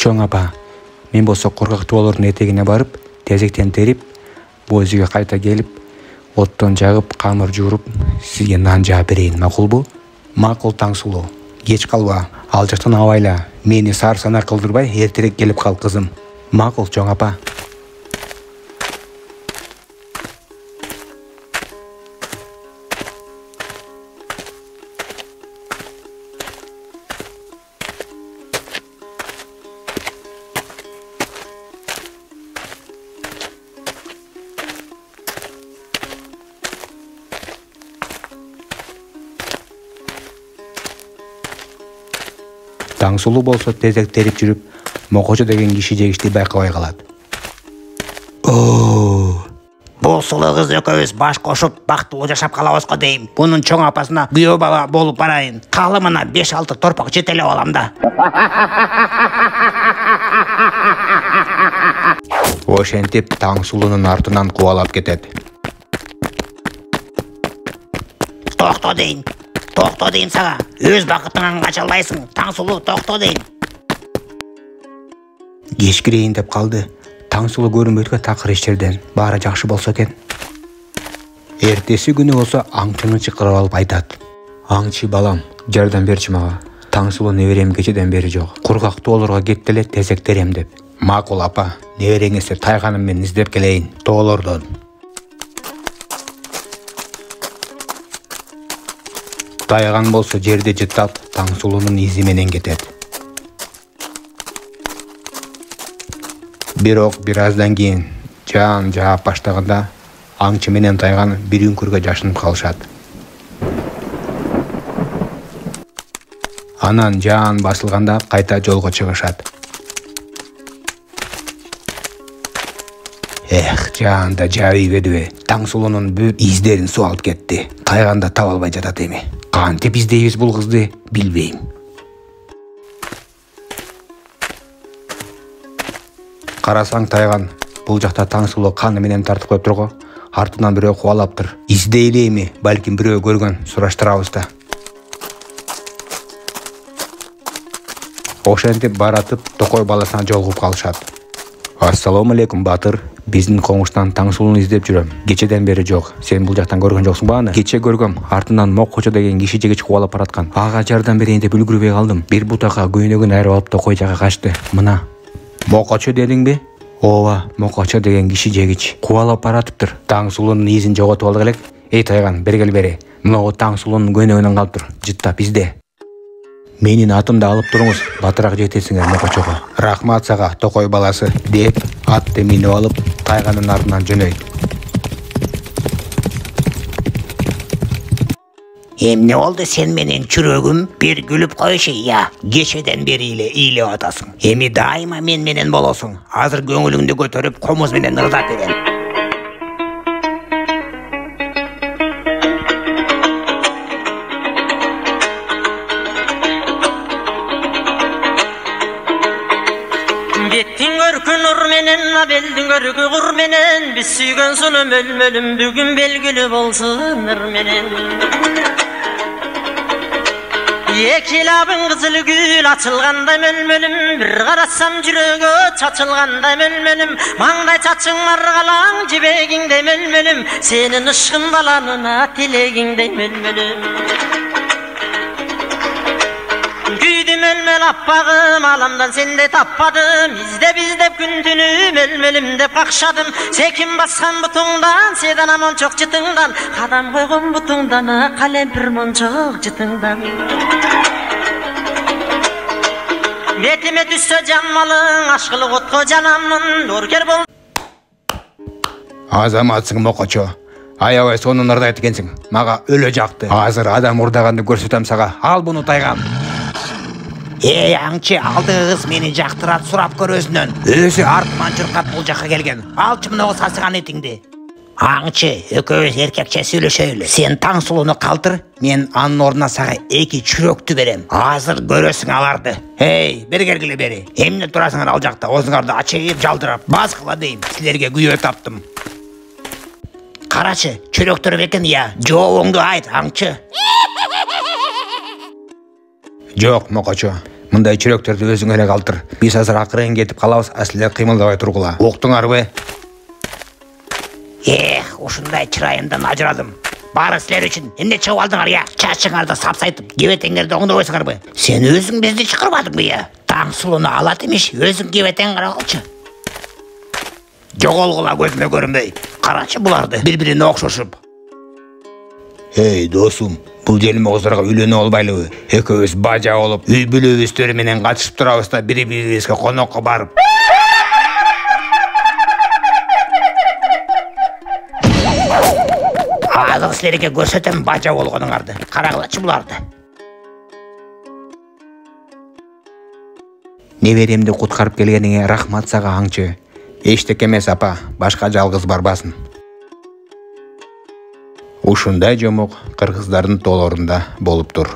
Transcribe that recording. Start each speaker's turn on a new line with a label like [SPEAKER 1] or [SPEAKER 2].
[SPEAKER 1] Чоң апа, мен болсо коркак тоолордун этегине барып, тезектен терип, бул үйгө кайта келип, оттон жагып, камыр жууруп, сизге нан жаап берейин, макулбу? Макул Таңсулуу. Кеч калба, ал жактан абайла. Мени сарсана кылдырбай, эртерээк келип кал, кызым. Макул, чоң апа. Таңсулуу болсо тезек терип жүрүп, Мокочо деген киши жегишти байкабай калат.
[SPEAKER 2] Бул сулуу кыз экөөбүз баш кошуп бактылуу жашап калабыз го дейм. Бунун чоң апасына күйөө бала болуп барайын. Калымына 5-6 торпак жете эле алам да.
[SPEAKER 1] Ошентип Таңсулуунун артынан кубалап кетет.
[SPEAKER 2] Токто дейм. Токто дейм сага. Өз бакытыңан кача албайсың. Таңсулуу, токто дейм.
[SPEAKER 1] Кеч кирейин деп калды. Таңсулуу көрүнбөйткө такыр иштерден. Баары жакшы болсо экен. Эртеси күнү болсо аңчыны чакырып алып айтат. Аңчы балам, жардам берчи мага. Таңсулуу неберем кечеден бери жок. Кургак тоолорго кетти эле тезек терем деп. Макул апа, небереңизди Тайганым менен издеп келейин тоолордон. Тайган болсо жерде жыттап, Таңсулуунун изи менен кетет. Бирок бир аздан кийин жаан жаап баштаганда аңчы менен Тайган бир үңкүргө жашынып калышат. Анан жаан басылганда кайта жолго чыгышат. Жаанда жабый бедибе. Таңсулуунун бүт издерин суу алып кетти. Тайган да таба албай жатат эми. Кантип издейбиз бул кызды билбейм. Карасаң Тайган бул жакта Таңсулуу каны менен тартып коюптур го. Артынан бирөө кубалаптыр. Издейли эми, балким бирөө көргөн, сураштырабыз да. Ошентип баратып Токой баласына жолугуп калышат. Ассаламу алейкум, Батыр. Биздин комуштан Таңсулууну издеп жүрөм. Кечеден бери жок. Сен бул жактан көргөн жоксуң ба аны? Кече көргөм. Артынан Мокочо деген киши жегич кубалап бараткан. Ага жардам берейин деп үлгүрбөй калдым. Бир бутакка көйнөгүн айрып алып Токой жакка качты. Мына. Мокочо дедиңби? Ооба, Мокочо деген киши жегич кубалап баратыптыр. Таңсулуунун изин жоготуп алдык элек. Эй Тайган, бергел бери. Мына Таңсулуунун көйнөгүнөн калыптыр. Жыттап изде. Менин атымды алып туруңуз, батыраак жетесиңер Мокочого. Рахмат сага, Токой баласы, деп атты минип алып, Тайганын артынан жөнөйт.
[SPEAKER 2] Эмне болду сен менен жүрөгүм? Бир күлүп койчу, я. Кечеден бери эле ыйлап атасың. Эми дайыма мен менен болосуң. Азыр көңүлүңдү көтөрүп, комуз менен ырдап берем.
[SPEAKER 3] Беттин көркү нур менен, абелдин көркү кур менен, биз сүйгөн сулуу мөлмөлүм бүгүн белгилүү болсун ыр менен. Эки лабың кызыл гүл ачылгандай мөлмөлүм, бир карасам жүрөгө чачылгандай мөлмөлүм, маңдай чачың маргалаң жибегиңдей мөлмөлүм, сенин ышкын баланына тилегиңдей мөлмөлүм. Күйдү мөлмөл аппагым, аламдан сендей таппадым, издеп күн түнү мөлмөлүм деп какшадым, секин баскан бутуңдан, седана мончок жытыңдан, кадам койгон бутуңдан, калемпир мончок жытыңдан. Метиме түссө жанмалың, ашкылык отко жанамын, нуркер бол.
[SPEAKER 1] Азаматсың Мокочо. Аябай сонун ырдайт экенсиң. Мага өлө жакты. Азыр адам урдаганды көрсөтөм сага. Ал буну Тайган.
[SPEAKER 2] Эй аңчы, алдыгы кыз мени жактырат сурап көр өзүнөн. Өзү артыман жыркап бул жакка келген. Алчы мына сасыган этиңди. Аңчы, экөөбүз эркекче сүйлөшөлү. Сен Таңсулууну калтыр, мен анын ордуна сага 2 чүрөктү берем. Азыр көрөсүң аларды. Эй, бери келгиле бери. Эмне турасыңар ал жакта? Өзүңөрдү ачыйып жалдырап, баскыла дейм. Силерге күйөө таптым. Карачы, чүрөктөр экен я. Жообуңду айт, аңчы.
[SPEAKER 1] Жок, Мокочо. Мындай чүрөктөрдү өзүң эле калтыр. Биз азыр акырын кетип калабыз, а силер кыймылдабай тургула. Уктуңарбы?
[SPEAKER 2] Ушундай чырайымдан ажырадым. Баары силер үчүн. Эмне чыгып алдыңар я? Чачыңарды сапсайтып, кебетеңерди оңдобойсуңарбы? Сен өзүң бизди чакырбадыңбы я? Таңсулууну алат эмиш, өзүң кебетең карагалчы. Жоголгула көзүмө көрүнбөй. Карачы буларды бири-бирине окшошуп. Эй, досум, бул желме кыздарга үйлөнө албайлыбы? Экөөбүз бажа болуп, үй бүлөбүздөр менен катышып турабыз да бири-бирибизге конокко барып. Азыр силерге көрсөтөм бажа болгонуңарды. Карагылачы буларды.
[SPEAKER 1] Неберемди куткарып келгениңе рахмат сага, аңчы. Эчтеке эмес, апа, башка жалгыз барбасын. Ушундай жомок кыргыздардын тоолорунда болуптур.